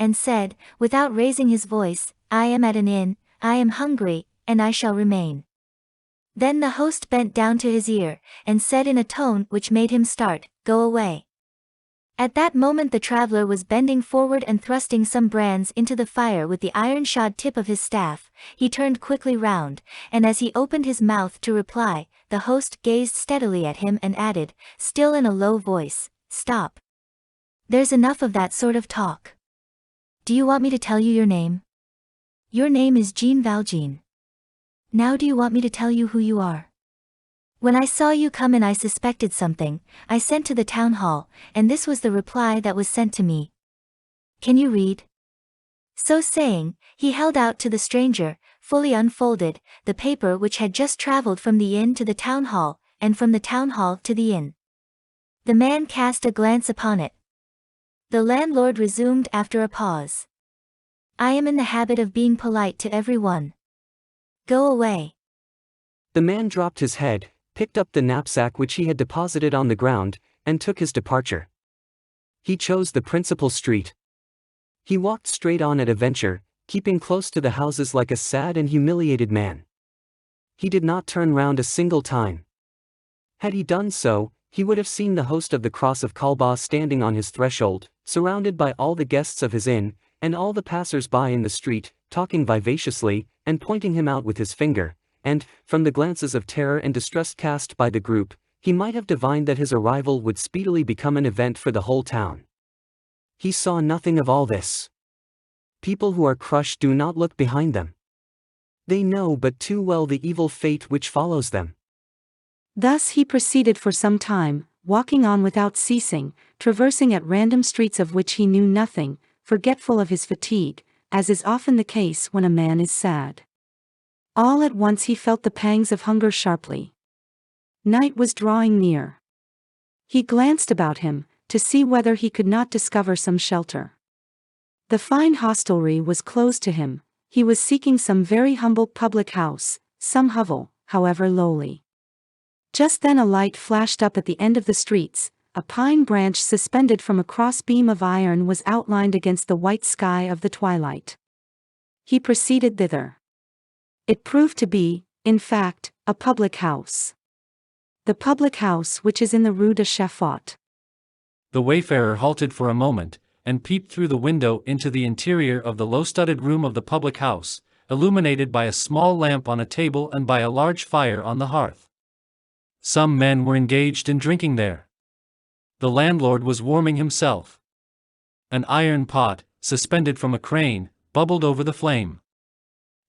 and said, without raising his voice, "I am at an inn, I am hungry, and I shall remain." Then the host bent down to his ear, and said in a tone which made him start, "Go away." At that moment the traveler was bending forward and thrusting some brands into the fire with the iron-shod tip of his staff. He turned quickly round, and as he opened his mouth to reply, the host gazed steadily at him and added, still in a low voice, "Stop. There's enough of that sort of talk. Do you want me to tell you your name? Your name is Jean Valjean. Now do you want me to tell you who you are? When I saw you come and I suspected something, I sent to the town hall, and this was the reply that was sent to me. Can you read?" So saying, he held out to the stranger, fully unfolded, the paper which had just traveled from the inn to the town hall, and from the town hall to the inn. The man cast a glance upon it. The landlord resumed after a pause. "I am in the habit of being polite to every one. Go away." The man dropped his head, picked up the knapsack which he had deposited on the ground, and took his departure. He chose the principal street. He walked straight on at a venture, keeping close to the houses like a sad and humiliated man. He did not turn round a single time. Had he done so, he would have seen the host of the Cross of Colbas standing on his threshold, surrounded by all the guests of his inn, and all the passers-by in the street, talking vivaciously, and pointing him out with his finger, and, from the glances of terror and distrust cast by the group, he might have divined that his arrival would speedily become an event for the whole town. He saw nothing of all this. People who are crushed do not look behind them. They know but too well the evil fate which follows them. Thus he proceeded for some time, walking on without ceasing, traversing at random streets of which he knew nothing, forgetful of his fatigue, as is often the case when a man is sad. All at once he felt the pangs of hunger sharply. Night was drawing near. He glanced about him, to see whether he could not discover some shelter. The fine hostelry was closed to him. He was seeking some very humble public house, some hovel, however lowly. Just then a light flashed up at the end of the streets. A pine branch suspended from a cross-beam of iron was outlined against the white sky of the twilight. He proceeded thither. It proved to be, in fact, a public house. The public house which is in the Rue de Chaffaut. The wayfarer halted for a moment, and peeped through the window into the interior of the low-studded room of the public house, illuminated by a small lamp on a table and by a large fire on the hearth. Some men were engaged in drinking there. The landlord was warming himself. An iron pot, suspended from a crane, bubbled over the flame.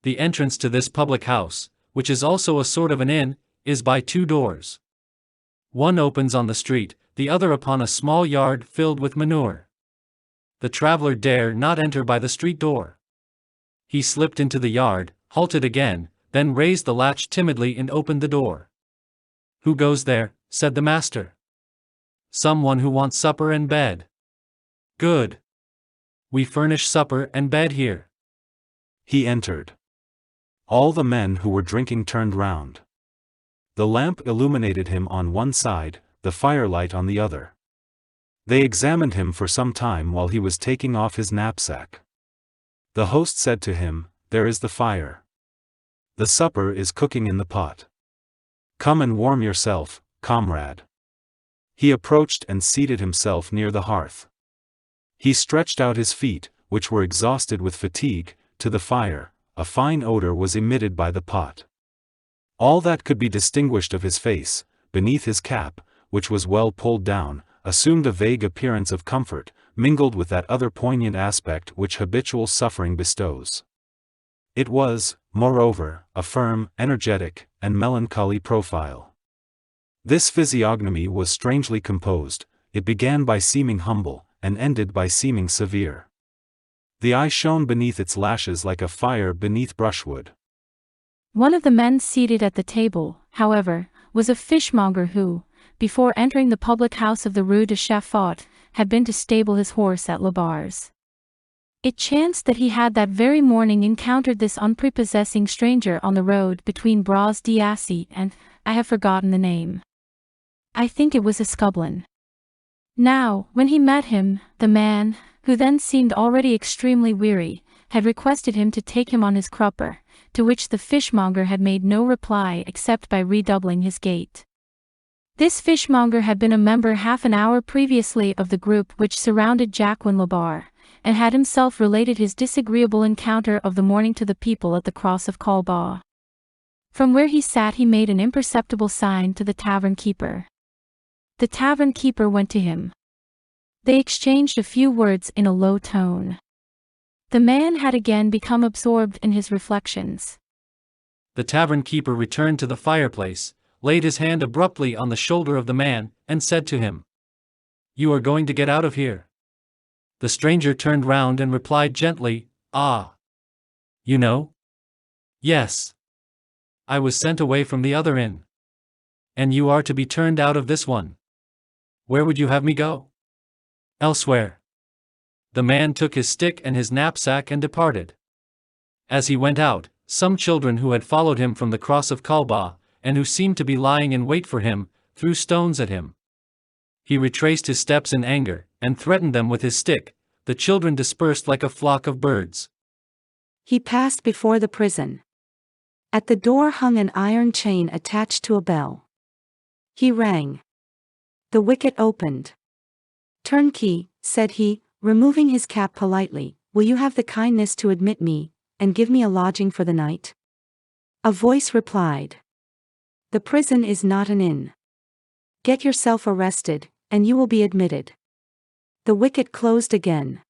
The entrance to this public house, which is also a sort of an inn, is by two doors. One opens on the street, the other upon a small yard filled with manure. The traveler dare not enter by the street door. He slipped into the yard, halted again, then raised the latch timidly and opened the door. "Who goes there?" said the master. "Someone who wants supper and bed." "Good. We furnish supper and bed here." He entered. All the men who were drinking turned round. The lamp illuminated him on one side, the firelight on the other. They examined him for some time while he was taking off his knapsack. The host said to him, "There is the fire. The supper is cooking in the pot. Come and warm yourself, comrade." He approached and seated himself near the hearth. He stretched out his feet, which were exhausted with fatigue, to the fire. A fine odor was emitted by the pot. All that could be distinguished of his face, beneath his cap, which was well pulled down, assumed a vague appearance of comfort, mingled with that other poignant aspect which habitual suffering bestows. It was, moreover, a firm, energetic, and melancholy profile. This physiognomy was strangely composed. It began by seeming humble, and ended by seeming severe. The eye shone beneath its lashes like a fire beneath brushwood. One of the men seated at the table, however, was a fishmonger who, before entering the public house of the Rue de Chaffaut, had been to stable his horse at Le Bar's. It chanced that he had that very morning encountered this unprepossessing stranger on the road between Bras d'Assy and, I have forgotten the name. I think it was Escublin. Now, when he met him, the man, who then seemed already extremely weary, had requested him to take him on his crupper, to which the fishmonger had made no reply except by redoubling his gait. This fishmonger had been a member half an hour previously of the group which surrounded Jacqueline Labarre, and had himself related his disagreeable encounter of the morning to the people at the cross of Colbas. From where he sat he made an imperceptible sign to the tavern keeper. The tavern keeper went to him. They exchanged a few words in a low tone. The man had again become absorbed in his reflections. The tavern keeper returned to the fireplace, laid his hand abruptly on the shoulder of the man, and said to him, "You are going to get out of here." The stranger turned round and replied gently, "Ah. You know?" "Yes. I was sent away from the other inn. And you are to be turned out of this one. Where would you have me go?" "Elsewhere." The man took his stick and his knapsack and departed. As he went out, some children who had followed him from the cross of Colbas, and who seemed to be lying in wait for him, threw stones at him. He retraced his steps in anger, and threatened them with his stick. The children dispersed like a flock of birds. He passed before the prison. At the door hung an iron chain attached to a bell. He rang. The wicket opened. "Turnkey," said he, removing his cap politely, "will you have the kindness to admit me, and give me a lodging for the night?" A voice replied. "The prison is not an inn. Get yourself arrested, and you will be admitted." The wicket closed again.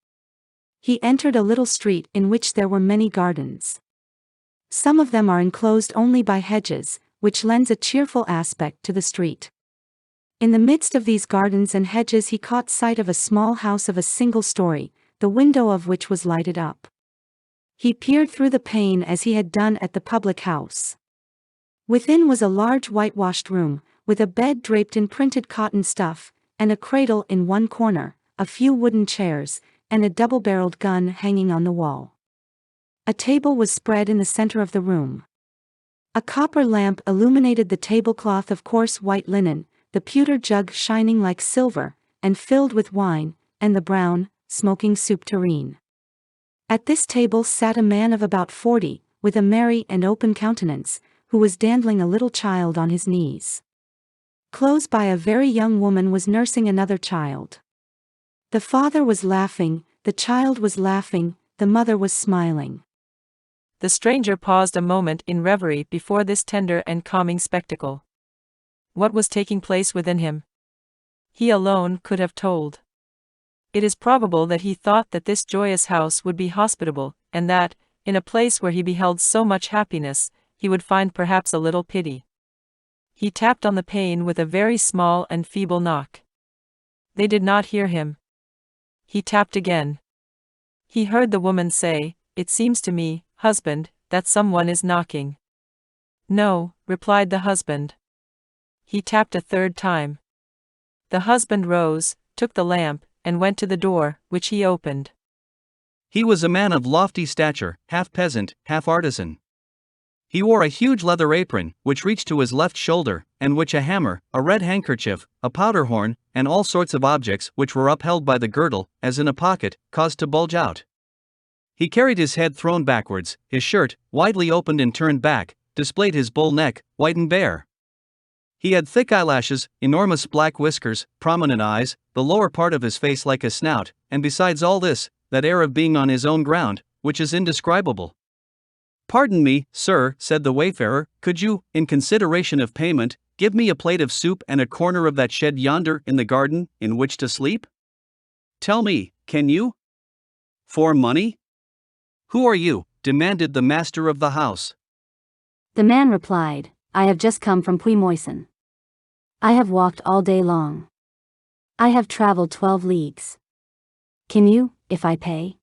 He entered a little street in which there were many gardens. Some of them are enclosed only by hedges, which lends a cheerful aspect to the street. In the midst of these gardens and hedges he caught sight of a small house of a single story, the window of which was lighted up. He peered through the pane as he had done at the public house. Within was a large whitewashed room, with a bed draped in printed cotton stuff, and a cradle in one corner, a few wooden chairs, and a double-barreled gun hanging on the wall. A table was spread in the center of the room. A copper lamp illuminated the tablecloth of coarse white linen, the pewter jug shining like silver, and filled with wine, and the brown, smoking soup tureen. At this table sat a man of about 40, with a merry and open countenance, who was dandling a little child on his knees. Close by a very young woman was nursing another child. The father was laughing, the child was laughing, the mother was smiling. The stranger paused a moment in reverie before this tender and calming spectacle. What was taking place within him? He alone could have told. It is probable that he thought that this joyous house would be hospitable, and that, in a place where he beheld so much happiness, he would find perhaps a little pity. He tapped on the pane with a very small and feeble knock. They did not hear him. He tapped again. He heard the woman say, "It seems to me, husband, that someone is knocking." "No," replied the husband. He tapped a third time. The husband rose, took the lamp, and went to the door, which he opened. He was a man of lofty stature, half peasant, half artisan. He wore a huge leather apron, which reached to his left shoulder, and which a hammer, a red handkerchief, a powder horn, and all sorts of objects which were upheld by the girdle, as in a pocket, caused to bulge out. He carried his head thrown backwards, his shirt, widely opened and turned back, displayed his bull neck, white and bare. He had thick eyelashes, enormous black whiskers, prominent eyes, the lower part of his face like a snout, and besides all this, that air of being on his own ground, which is indescribable. "Pardon me, sir," said the wayfarer, "could you, in consideration of payment, give me a plate of soup and a corner of that shed yonder in the garden, in which to sleep? Tell me, can you? For money?" "Who are you?" demanded the master of the house. The man replied, "I have just come from Puy-Moisson. I have walked all day long. I have traveled 12 leagues. Can you, if I pay?"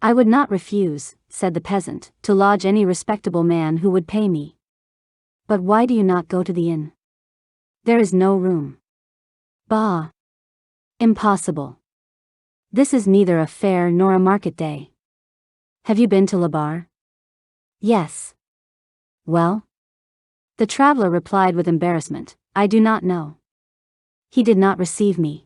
"I would not refuse," said the peasant, "to lodge any respectable man who would pay me. But why do you not go to the inn?" "There is no room." "Bah! Impossible. This is neither a fair nor a market day. Have you been to Labarre?" "Yes." "Well?" The traveler replied with embarrassment, "I do not know. He did not receive me."